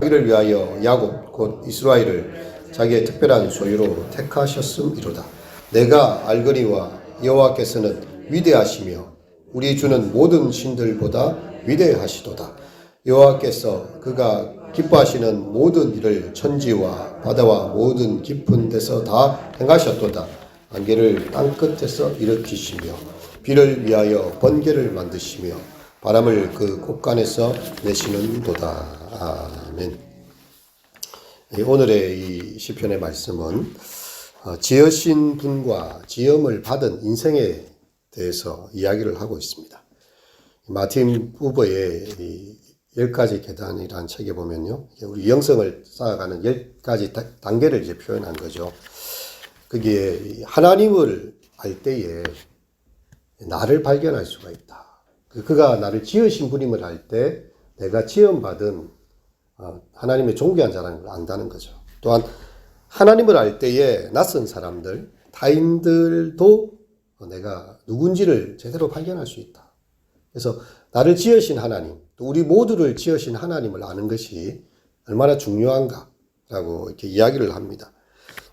이를 위하여 야곱 곧 이스라엘을 자기의 특별한 소유로 택하셨음이로다. 내가 알거니와 여호와께서는 위대하시며 우리 주는 모든 신들보다 위대하시도다. 여호와께서 그가 기뻐하시는 모든 일을 천지와 바다와 모든 깊은 데서 다 행하셨도다. 안개를 땅끝에서 일으키시며 비를 위하여 번개를 만드시며 바람을 그 곳간에서 내시는도다. 아멘. 오늘의 이 시편의 말씀은 지으신 분과 지음을 받은 인생에 대해서 이야기를 하고 있습니다. 마틴 부버의 10가지 계단이라는 책에 보면요, 우리 영성을 쌓아가는 10가지 단계를 이제 표현한 거죠. 그게 하나님을 알 때에 나를 발견할 수가 있다. 그가 나를 지으신 분임을 알 때 내가 지음받은 하나님의 존귀한 자라는 걸 안다는 거죠. 또한 하나님을 알 때에 낯선 사람들, 타인들도 내가 누군지를 제대로 발견할 수 있다. 그래서 나를 지으신 하나님, 또 우리 모두를 지으신 하나님을 아는 것이 얼마나 중요한가라고 이렇게 이야기를 합니다.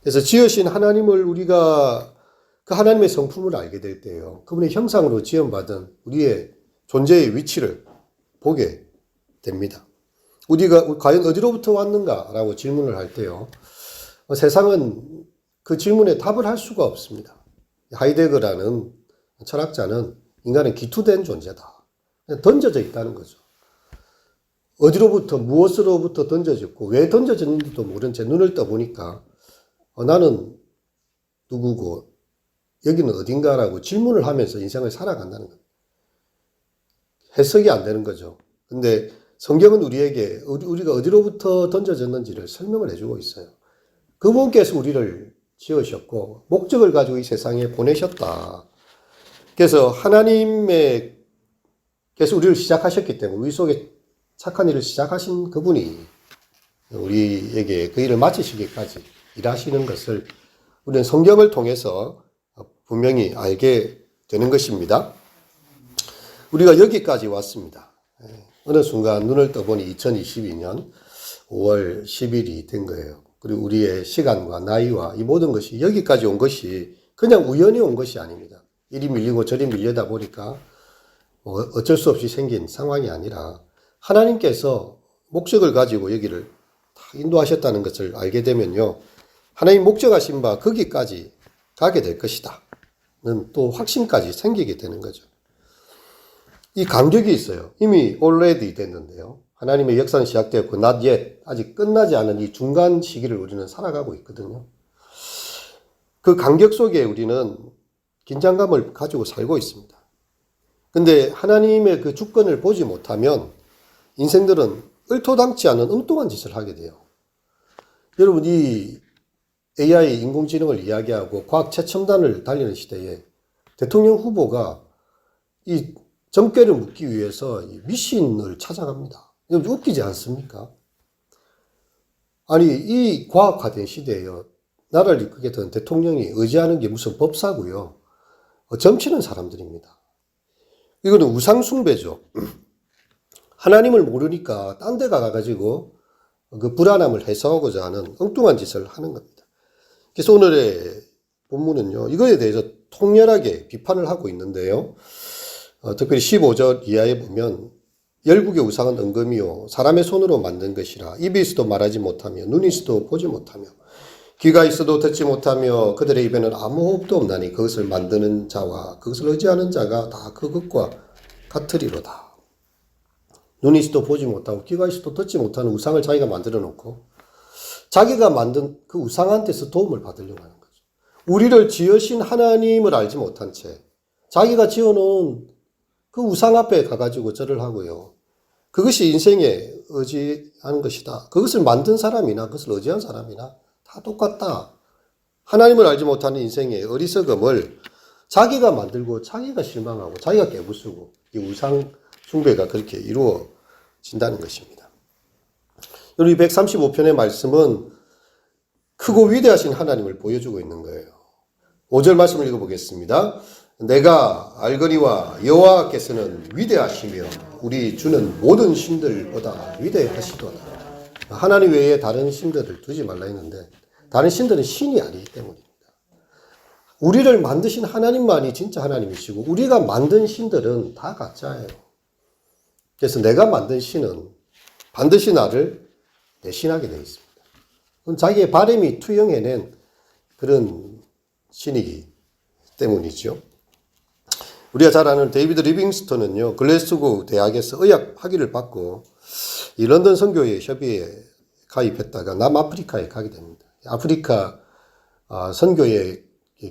그래서 지으신 하나님을 우리가 그 하나님의 성품을 알게 될 때요, 그분의 형상으로 지음받은 우리의 존재의 위치를 보게 됩니다. 우리가 과연 어디로부터 왔는가라고 질문을 할 때요, 세상은 그 질문에 답을 할 수가 없습니다. 하이데거라는 철학자는 인간은 기투된 존재다. 그냥 던져져 있다는 거죠. 어디로부터, 무엇으로부터 던져졌고, 왜 던져졌는지도 모른 채 눈을 떠보니까, 나는 누구고, 여기는 어딘가라고 질문을 하면서 인생을 살아간다는 거예요. 해석이 안 되는 거죠. 근데 성경은 우리에게 우리가 어디로부터 던져졌는지를 설명을 해주고 있어요. 그분께서 우리를 지으셨고 목적을 가지고 이 세상에 보내셨다. 그래서 하나님께서 우리를 시작하셨기 때문에 우리 속에 착한 일을 시작하신 그분이 우리에게 그 일을 마치시기까지 일하시는 것을 우리는 성경을 통해서 분명히 알게 되는 것입니다. 우리가 여기까지 왔습니다. 어느 순간 눈을 떠보니 2022년 5월 10일이 된 거예요. 그리고 우리의 시간과 나이와 이 모든 것이 여기까지 온 것이 그냥 우연히 온 것이 아닙니다. 이리 밀리고 저리 밀려다 보니까 어쩔 수 없이 생긴 상황이 아니라 하나님께서 목적을 가지고 여기를 다 인도하셨다는 것을 알게 되면요, 하나님 목적하신 바 거기까지 가게 될 것이다 는 또 확신까지 생기게 되는 거죠. 이 간격이 있어요. 이미 already 됐는데요, 하나님의 역사는 시작되었고 not yet, 아직 끝나지 않은 이 중간 시기를 우리는 살아가고 있거든요. 그 간격 속에 우리는 긴장감을 가지고 살고 있습니다. 근데 하나님의 그 주권을 보지 못하면 인생들은 얼토당치 않은 엉뚱한 짓을 하게 돼요. 여러분, 이 AI 인공지능을 이야기하고 과학 최첨단을 달리는 시대에 대통령 후보가 이 점괘를 묻기 위해서 미신을 찾아갑니다. 웃기지 않습니까? 아니, 이 과학화된 시대에요, 나라를 이끌게 된 대통령이 의지하는 게 무슨 법사고요, 점치는 사람들입니다. 이거는 우상숭배죠. 하나님을 모르니까 딴 데 가가지고 그 불안함을 해소하고자 하는 엉뚱한 짓을 하는 겁니다. 그래서 오늘의 본문은요, 이거에 대해서 통렬하게 비판을 하고 있는데요, 특별히 15절 이하에 보면 열국의 우상은 은금이요 사람의 손으로 만든 것이라 입이 있어도 말하지 못하며 눈이 있어도 보지 못하며 귀가 있어도 듣지 못하며 그들의 입에는 아무 호흡도 없나니 그것을 만드는 자와 그것을 의지하는 자가 다 그것과 같으리로다. 눈이 있어도 보지 못하고 귀가 있어도 듣지 못하는 우상을 자기가 만들어 놓고 자기가 만든 그 우상한테서 도움을 받으려고 하는 거죠. 우리를 지으신 하나님을 알지 못한 채 자기가 지어놓은 그 우상 앞에 가가지고 절을 하고요, 그것이 인생에 의지하는 것이다. 그것을 만든 사람이나 그것을 의지한 사람이나 다 똑같다. 하나님을 알지 못하는 인생의 어리석음을 자기가 만들고 자기가 실망하고 자기가 깨부수고 이 우상 숭배가 그렇게 이루어진다는 것입니다. 우리 135편의 말씀은 크고 위대하신 하나님을 보여주고 있는 거예요. 5절 말씀을 읽어보겠습니다. 내가 알거니와 여호와께서는 위대하시며 우리 주는 모든 신들보다 위대하시도다. 하나님 외에 다른 신들을 두지 말라 했는데 다른 신들은 신이 아니기 때문입니다. 우리를 만드신 하나님만이 진짜 하나님이시고 우리가 만든 신들은 다 가짜예요. 그래서 내가 만든 신은 반드시 나를 대신하게 되어 있습니다. 그건 자기의 바람이 투영해낸 그런 신이기 때문이죠. 우리가 잘 아는 데이비드 리빙스턴은요, 글래스고 대학에서 의학 학위를 받고 이 런던 선교회 협의회에 가입했다가 남아프리카에 가게 됩니다. 아프리카 선교의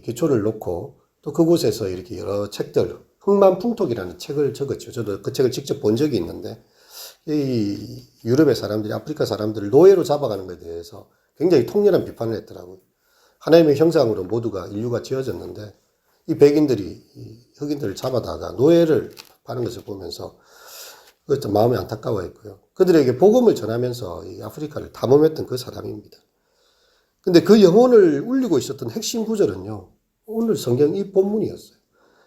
기초를 놓고 또 그곳에서 이렇게 여러 책들, 흥만풍톡이라는 책을 적었죠. 저도 그 책을 직접 본 적이 있는데 이 유럽의 사람들이 아프리카 사람들을 노예로 잡아가는 것에 대해서 굉장히 통렬한 비판을 했더라고요. 하나님의 형상으로 모두가 인류가 지어졌는데 이 백인들이 이 흑인들을 잡아다가 노예를 파는 것을 보면서 그것도 마음이 안타까워했고요. 그들에게 복음을 전하면서 이 아프리카를 탐험했던 그 사람입니다. 근데 그 영혼을 울리고 있었던 핵심 구절은요, 오늘 성경 이 본문이었어요.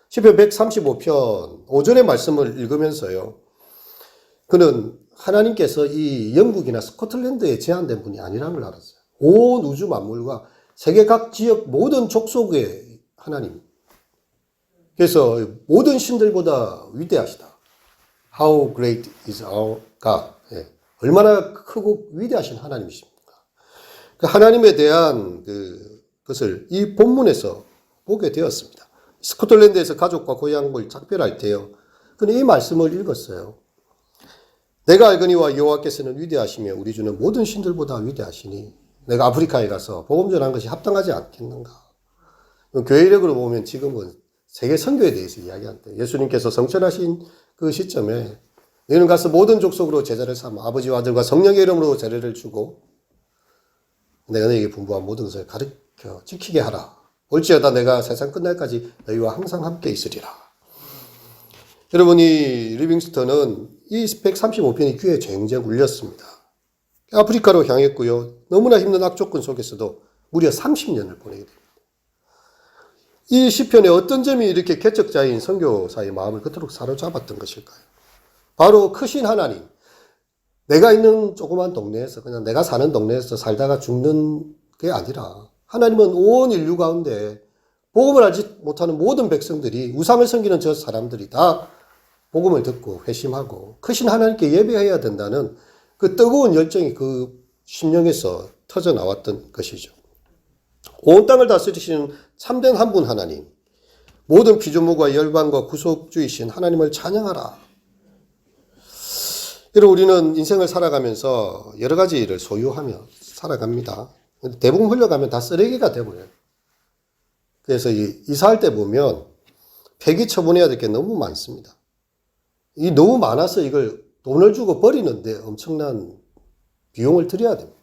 시편 135편 5절의 말씀을 읽으면서요, 그는 하나님께서 이 영국이나 스코틀랜드에 제한된 분이 아니라는 걸 알았어요. 온 우주 만물과 세계 각 지역 모든 족속의 하나님. 그래서 모든 신들보다 위대하시다. How great is our God. 예. 얼마나 크고 위대하신 하나님이십니까? 그 하나님에 대한 그것을 이 본문에서 보게 되었습니다. 스코틀랜드에서 가족과 고향을 작별할 때요, 그는 이 말씀을 읽었어요. 내가 알거니와 여호와께서는 위대하시며 우리 주는 모든 신들보다 위대하시니 내가 아프리카에 가서 복음 전한 것이 합당하지 않겠는가. 교회 이력으로 보면 지금은 세계 선교에 대해서 이야기한대. 예수님께서 성천하신 그 시점에 너희는 가서 모든 족속으로 제자를 삼아 아버지와 아들과 성령의 이름으로 제례를 주고 내가 너희에게 분부한 모든 것을 가르쳐 지키게 하라. 올지어다 내가 세상 끝날까지 너희와 항상 함께 있으리라. 여러분이 리빙스턴은 이 135편이 귀에 쟁쟁 울렸습니다. 아프리카로 향했고요. 너무나 힘든 악조건 속에서도 무려 30년을 보내게 됩니다. 이 시편의 어떤 점이 이렇게 개척자인 선교사의 마음을 그토록 사로잡았던 것일까요? 바로 크신 하나님, 내가 있는 조그만 동네에서 그냥 내가 사는 동네에서 살다가 죽는 게 아니라 하나님은 온 인류 가운데 복음을 알지 못하는 모든 백성들이 우상을 섬기는 저 사람들이 다 복음을 듣고 회심하고 크신 하나님께 예배해야 된다는 그 뜨거운 열정이 그 심령에서 터져 나왔던 것이죠. 온 땅을 다스리시는 참된 한 분 하나님, 모든 피조물과 열방과 구속주이신 하나님을 찬양하라. 여러분, 우리는 인생을 살아가면서 여러 가지 일을 소유하며 살아갑니다. 대부분 흘러가면 다 쓰레기가 되버려요. 그래서 이사할 때 보면 폐기 처분해야 될 게 너무 많습니다. 이 너무 많아서 이걸 돈을 주고 버리는데 엄청난 비용을 들여야 됩니다.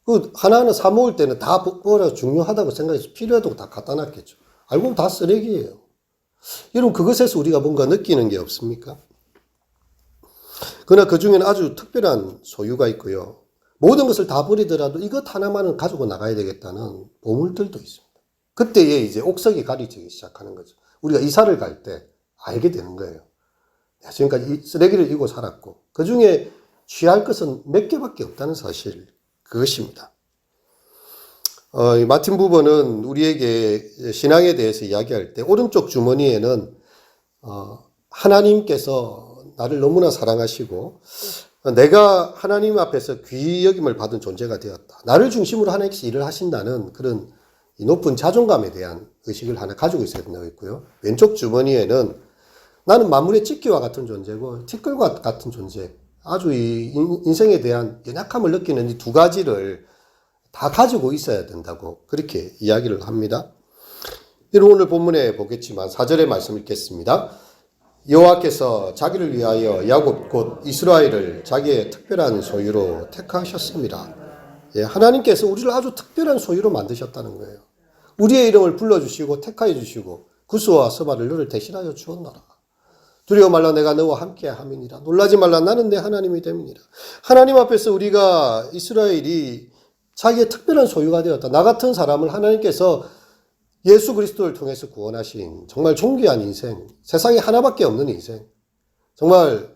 그 하나하나 사 먹을 때는 다 버려 중요하다고 생각해서 필요하다고 다 갖다 놨겠죠. 알고 보면 다 쓰레기예요. 여러분, 그것에서 우리가 뭔가 느끼는 게 없습니까? 그러나 그 중에는 아주 특별한 소유가 있고요. 모든 것을 다 버리더라도 이것 하나만은 가지고 나가야 되겠다는 보물들도 있습니다. 그때에 이제 옥석이 가리지기 시작하는 거죠. 우리가 이사를 갈 때 알게 되는 거예요. 내가 지금까지 이 쓰레기를 이고 살았고 그 중에 취할 것은 몇 개밖에 없다는 사실, 그것입니다. 마틴 부버는 우리에게 신앙에 대해서 이야기할 때 오른쪽 주머니에는 하나님께서 나를 너무나 사랑하시고 내가 하나님 앞에서 귀히 여김을 받은 존재가 되었다. 나를 중심으로 하나님께서 일을 하신다는 그런 높은 자존감에 대한 의식을 하나 가지고 있어야 된다고 했고요. 왼쪽 주머니에는 나는 만물의 찢기와 같은 존재고 티끌과 같은 존재, 아주 이 인생에 대한 연약함을 느끼는 이 두 가지를 다 가지고 있어야 된다고 그렇게 이야기를 합니다. 여러분, 오늘 본문에 보겠지만 4절의 말씀 읽겠습니다. 여호와께서 자기를 위하여 야곱 곧 이스라엘을 자기의 특별한 소유로 택하셨습니다. 예, 하나님께서 우리를 아주 특별한 소유로 만드셨다는 거예요. 우리의 이름을 불러주시고 택하여 주시고 구스와 서바를 너를 대신하여 주었노라. 두려워 말라, 내가 너와 함께 함이니라. 놀라지 말라, 나는 내 하나님이 됨이니라. 하나님 앞에서 우리가 이스라엘이 자기의 특별한 소유가 되었다. 나 같은 사람을 하나님께서 예수 그리스도를 통해서 구원하신 정말 존귀한 인생, 세상에 하나밖에 없는 인생, 정말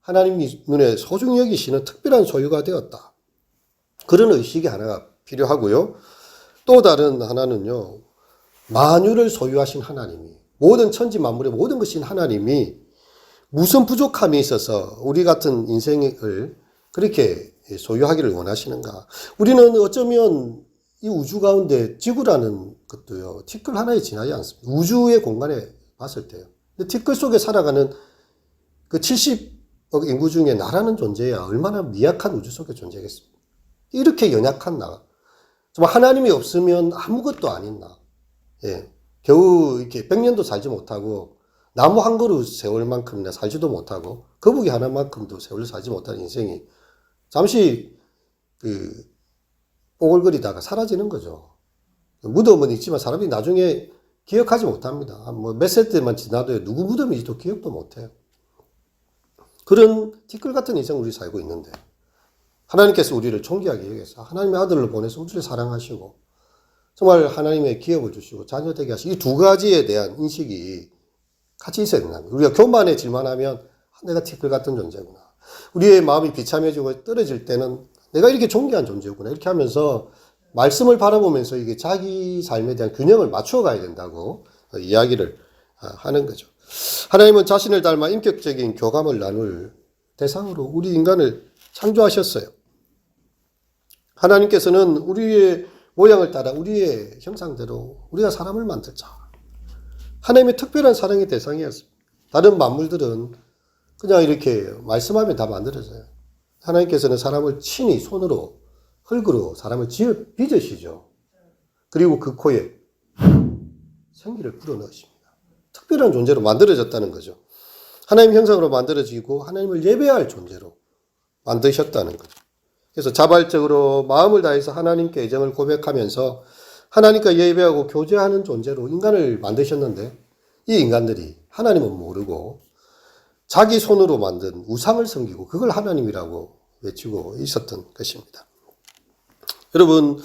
하나님 눈에 소중히 여기시는 특별한 소유가 되었다. 그런 의식이 하나가 필요하고요. 또 다른 하나는요. 만유를 소유하신 하나님이, 모든 천지 만물의 모든 것인 하나님이 무슨 부족함이 있어서 우리 같은 인생을 그렇게 소유하기를 원하시는가. 우리는 어쩌면 이 우주 가운데 지구라는 것도요, 티끌 하나에 지나지 않습니다. 우주의 공간에 봤을 때요. 근데 티끌 속에 살아가는 그 70억 인구 중에 나라는 존재야 얼마나 미약한 우주 속에 존재하겠습니까? 이렇게 연약한 나. 정말 하나님이 없으면 아무것도 아닌 나. 예. 겨우 이렇게 100년도 살지 못하고 나무 한 그루 세월 만큼이나 살지도 못하고 거북이 하나만큼도 세월 살지 못하는 인생이 잠시 오글거리다가 사라지는 거죠. 무덤은 있지만 사람이 나중에 기억하지 못합니다. 뭐 몇 세대만 지나도 누구 무덤인지도 기억도 못해요. 그런 티끌 같은 인생을 우리 살고 있는데 하나님께서 우리를 존귀하게 여기서 하나님의 아들을 보내서 우리를 사랑하시고 정말 하나님의 기업을 주시고 자녀 되게 하시고 이 두 가지에 대한 인식이 같이 있어야 된다. 우리가 교만해질만 하면 내가 티끌 같은 존재구나. 우리의 마음이 비참해지고 떨어질 때는 내가 이렇게 존귀한 존재구나. 이렇게 하면서 말씀을 바라보면서 이게 자기 삶에 대한 균형을 맞추어 가야 된다고 이야기를 하는 거죠. 하나님은 자신을 닮아 인격적인 교감을 나눌 대상으로 우리 인간을 창조하셨어요. 하나님께서는 우리의 모양을 따라 우리의 형상대로 우리가 사람을 만들자. 하나님의 특별한 사랑의 대상이었습니다. 다른 만물들은 그냥 이렇게 말씀하면 다 만들어져요. 하나님께서는 사람을 친히 손으로 흙으로 사람을 빚으시죠. 그리고 그 코에 생기를 불어넣으십니다. 특별한 존재로 만들어졌다는 거죠. 하나님 형상으로 만들어지고 하나님을 예배할 존재로 만드셨다는 거죠. 그래서 자발적으로 마음을 다해서 하나님께 애정을 고백하면서 하나님과 예배하고 교제하는 존재로 인간을 만드셨는데 이 인간들이 하나님은 모르고 자기 손으로 만든 우상을 섬기고 그걸 하나님이라고 외치고 있었던 것입니다. 여러분,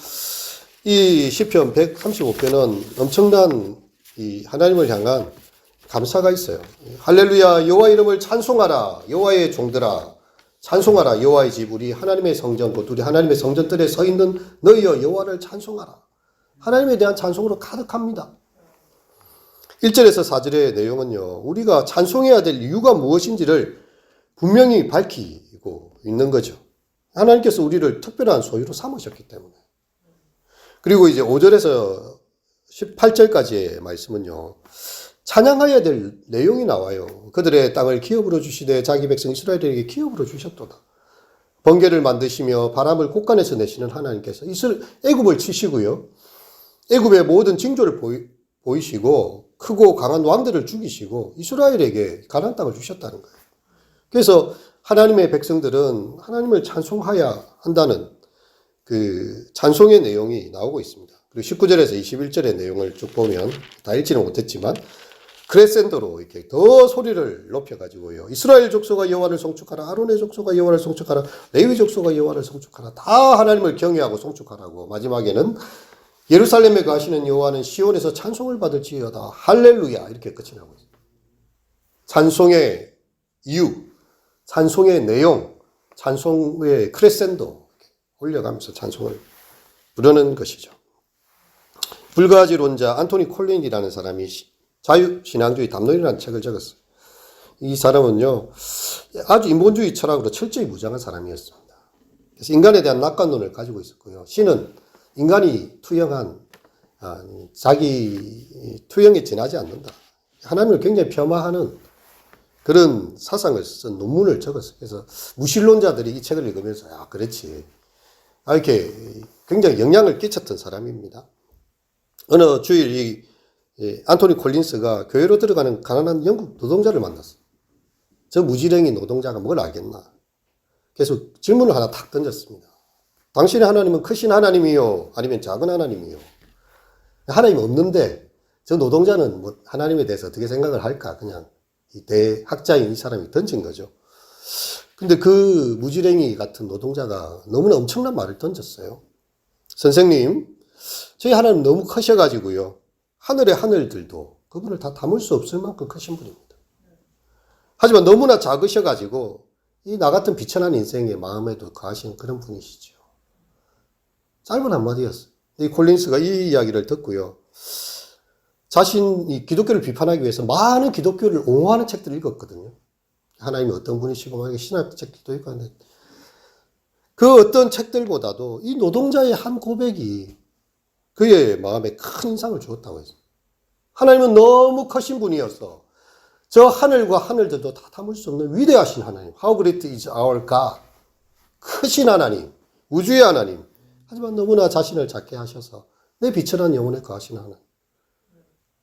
이 시편 135편은 엄청난 이 하나님을 향한 감사가 있어요. 할렐루야, 여호와 이름을 찬송하라, 여호와의 종들아 찬송하라, 여호와의 집 우리 하나님의 성전 곧 우리 하나님의 성전들에 서 있는 너희여 여호와를 찬송하라. 하나님에 대한 찬송으로 가득합니다. 1절에서 4절의 내용은요, 우리가 찬송해야 될 이유가 무엇인지를 분명히 밝히고 있는 거죠. 하나님께서 우리를 특별한 소유로 삼으셨기 때문에. 그리고 이제 5절에서 18절까지의 말씀은요, 찬양해야 될 내용이 나와요. 그들의 땅을 기업으로 주시되 자기 백성 이스라엘에게 기업으로 주셨도다. 번개를 만드시며 바람을 곳간에서 내시는 하나님께서 애굽을 치시고요. 애굽의 모든 징조를 보이시고 크고 강한 왕들을 죽이시고 이스라엘에게 가나안 땅을 주셨다는 거예요. 그래서 하나님의 백성들은 하나님을 찬송해야 한다는 그 찬송의 내용이 나오고 있습니다. 그리고 19절에서 21절의 내용을 쭉 보면 다 읽지는 못했지만 크레센도로 이렇게 더 소리를 높여가지고요. 이스라엘 족속아 여호와를 송축하라. 아론의 족속아 여호와를 송축하라. 레위 족속아 여호와를 송축하라. 다 하나님을 경외하고 송축하라고. 마지막에는 예루살렘에 가시는 여호와는 시온에서 찬송을 받을지어다. 할렐루야. 이렇게 끝이 나고 있습니다. 찬송의 이유, 찬송의 내용, 찬송의 크레센도 올려가면서 찬송을 부르는 것이죠. 불가지론자 안토니 콜린이라는 사람이 자유신앙주의 담론이라는 책을 적었어요. 이 사람은요, 아주 인본주의 철학으로 철저히 무장한 사람이었습니다. 그래서 인간에 대한 낙관론을 가지고 있었고요. 신은 인간이 투영한, 자기 투영에 지나지 않는다. 하나님을 굉장히 폄하하는 그런 사상을 쓴 논문을 적었어요. 그래서 무신론자들이 이 책을 읽으면서, 야, 그렇지. 이렇게 굉장히 영향을 끼쳤던 사람입니다. 어느 주일 안토니 콜린스가 교회로 들어가는 가난한 영국 노동자를 만났어요. 저 무지랭이 노동자가 뭘 알겠나. 그래서 질문을 하나 탁 던졌습니다. 당신의 하나님은 크신 하나님이요? 아니면 작은 하나님이요? 하나님 없는데 저 노동자는 뭐 하나님에 대해서 어떻게 생각을 할까? 그냥 이 대학자인 이 사람이 던진 거죠. 근데 그 무지랭이 같은 노동자가 너무나 엄청난 말을 던졌어요. 선생님, 저희 하나님 너무 크셔가지고요. 하늘의 하늘들도 그분을 다 담을 수 없을 만큼 크신 분입니다. 하지만 너무나 작으셔가지고 이 나 같은 비천한 인생의 마음에도 거하신 그런 분이시죠. 짧은 한마디였어요. 이 콜린스가 이 이야기를 듣고요. 자신이 기독교를 비판하기 위해서 많은 기독교를 옹호하는 책들을 읽었거든요. 하나님이 어떤 분이시고, 막 신학 책들도 읽고 하는데, 그 어떤 책들보다도 이 노동자의 한 고백이 그의 마음에 큰 인상을 주었다고 했어요. 하나님은 너무 크신 분이어서 저 하늘과 하늘들도 다 담을 수 없는 위대하신 하나님. How great is our God. 크신 하나님, 우주의 하나님. 하지만 너무나 자신을 작게 하셔서 내 비천한 영혼에 거하신 하나님.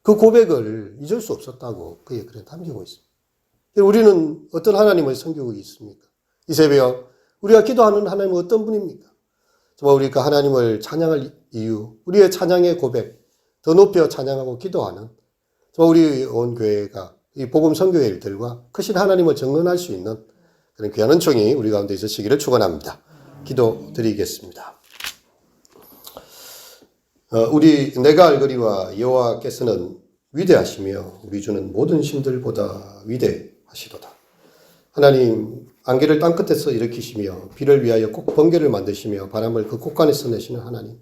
그 고백을 잊을 수 없었다고 그의 글에 담기고 있습니다. 우리는 어떤 하나님을 섬기고 있습니까? 이 새벽 우리가 기도하는 하나님은 어떤 분입니까? 정말 우리가 하나님을 찬양할 이유, 우리의 찬양의 고백, 더 높여 찬양하고 기도하는 정말 우리 온 교회가 이 복음 선교의 일들과 크신 하나님을 증언할 수 있는 그런 귀한 은총이 우리 가운데 있으시기를 축원합니다. 기도드리겠습니다. 내가 알거리와 여호와께서는 위대하시며 우리 주는 모든 신들보다 위대하시도다. 하나님, 안개를 땅끝에서 일으키시며 비를 위하여 꼭 번개를 만드시며 바람을 그 곳간에서 내시는 하나님,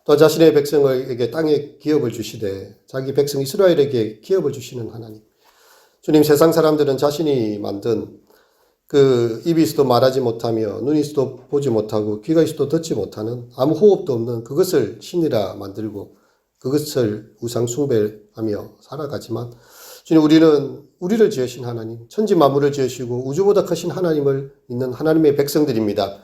또 자신의 백성에게 땅에 기업을 주시되 자기 백성 이스라엘에게 기업을 주시는 하나님. 주님, 세상 사람들은 자신이 만든 그 입이 있어도 말하지 못하며 눈이 있어도 보지 못하고 귀가 있어도 듣지 못하는 아무 호흡도 없는 그것을 신이라 만들고 그것을 우상 숭배하며 살아가지만, 주님, 우리는 우리를 지으신 하나님, 천지 만물을 지으시고 우주보다 크신 하나님을 믿는 하나님의 백성들입니다.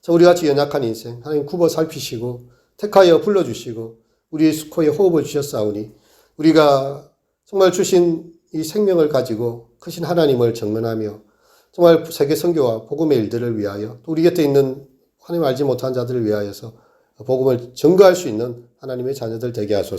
자, 우리 같이 연약한 인생 하나님 굽어 살피시고 택하여 불러주시고 우리의 수코에 호흡을 주셨사오니 우리가 정말 주신 이 생명을 가지고 크신 하나님을 증언하며 정말 세계 선교와 복음의 일들을 위하여 또 우리 곁에 있는 하나님 알지 못한 자들을 위하여서 복음을 증거할 수 있는 하나님의 자녀들 되게 하소서.